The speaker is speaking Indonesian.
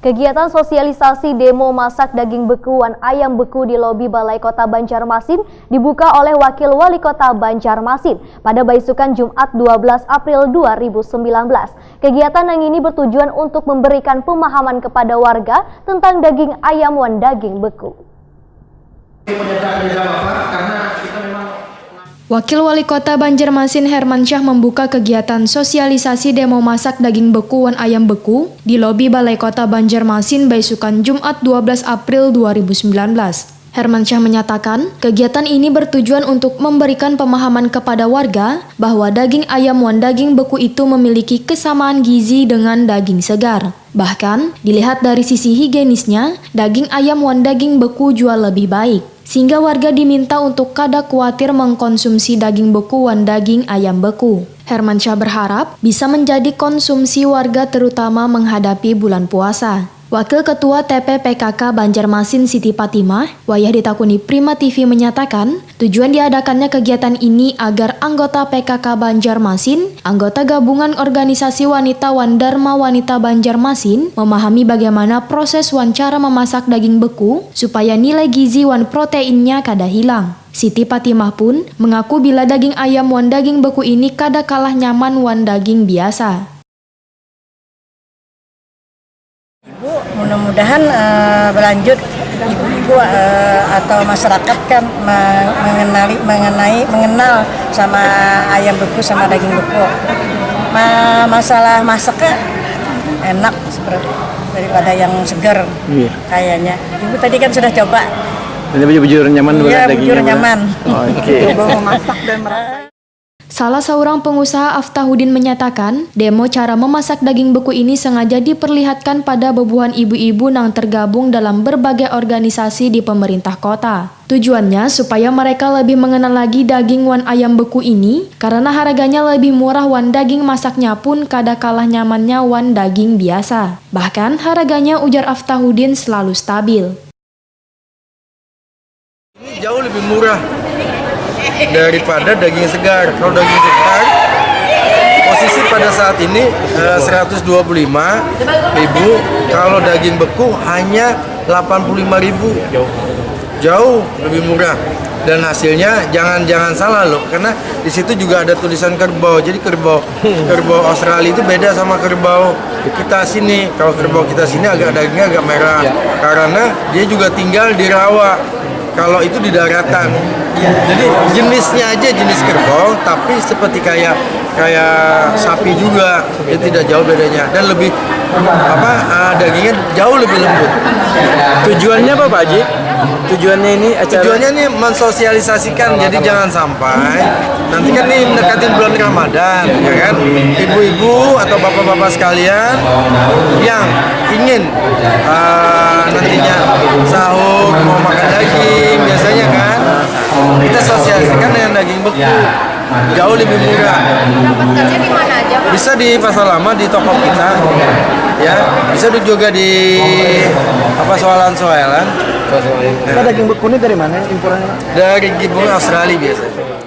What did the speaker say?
Kegiatan sosialisasi demo masak daging bekuan ayam beku di lobi Balai Kota Banjarmasin dibuka oleh Wakil Wali Kota Banjarmasin pada Baisukan Jumat 12 April 2019. Kegiatan yang ini bertujuan untuk memberikan pemahaman kepada warga tentang daging ayam wan daging beku. Wakil Wali Kota Banjarmasin Hermansyah membuka kegiatan sosialisasi demo masak daging beku wan ayam beku di lobi Balai Kota Banjarmasin Baisukan Jumat 12 April 2019. Hermansyah menyatakan, kegiatan ini bertujuan untuk memberikan pemahaman kepada warga bahwa daging ayam wan daging beku itu memiliki kesamaan gizi dengan daging segar. Bahkan, dilihat dari sisi higienisnya, daging ayam wan daging beku jual lebih baik. Sehingga warga diminta untuk kada khawatir mengkonsumsi daging beku wan daging ayam beku. Hermansyah berharap bisa menjadi konsumsi warga terutama menghadapi bulan puasa. Wakil Ketua TPPKK Banjarmasin Siti Fatimah, wayah ditakuni Prima TV menyatakan, tujuan diadakannya kegiatan ini agar anggota PKK Banjarmasin, anggota gabungan organisasi wanita wan Dharma Wanita Banjarmasin, memahami bagaimana proses wan cara memasak daging beku supaya nilai gizi wan proteinnya kada hilang. Siti Fatimah pun mengaku bila daging ayam wan daging beku ini kada kalah nyaman wan daging biasa. Mudah-mudahan berlanjut ibu-ibu atau masyarakat kan mengenal sama ayam beku sama daging beku. Masalah masaknya enak daripada yang segar kayaknya. Ibu tadi kan sudah coba. Jadi bujur nyaman Iya, bujur nyaman. Oke. Coba memasak dan merasa. Salah seorang pengusaha Aftahudin menyatakan, demo cara memasak daging beku ini sengaja diperlihatkan pada bebuhan ibu-ibu yang tergabung dalam berbagai organisasi di pemerintah kota. Tujuannya supaya mereka lebih mengenal lagi daging wan ayam beku ini, karena harganya lebih murah wan daging masaknya pun kada kalah nyamannya wan daging biasa. Bahkan harganya ujar Aftahudin selalu stabil. Ini jauh lebih murah daripada daging segar. Kalau daging segar posisi pada saat ini 125.000, kalau daging beku hanya 85.000. Jauh lebih murah. Dan hasilnya jangan salah loh, karena di situ juga ada tulisan kerbau. Jadi kerbau Australia itu beda sama kerbau kita sini. Kalau kerbau kita sini dagingnya agak merah karena dia juga tinggal di rawa. Kalau itu di daratan, jadi jenisnya aja jenis kerbau, tapi seperti kayak sapi juga, dia tidak jauh bedanya dan lebih dagingnya jauh lebih lembut. Tujuannya apa Pak Haji? Tujuannya ini Tujuannya ini mensosialisasikan, jadi jangan sampai nanti kan ini mendekatin bulan Ramadan, ya kan? Ibu-ibu atau bapak-bapak sekalian yang ingin nantinya sahur mau makan daging, biasanya kan kita sosialisasikan dengan daging beku, jauh lebih murah. Dapatkannya di mana aja, Pak? Bisa di pasar lama di toko kita, ya. Bisa juga di soalan-soalan. Daging beku ini dari mana imporannya? Dari Gibung Australia biasanya.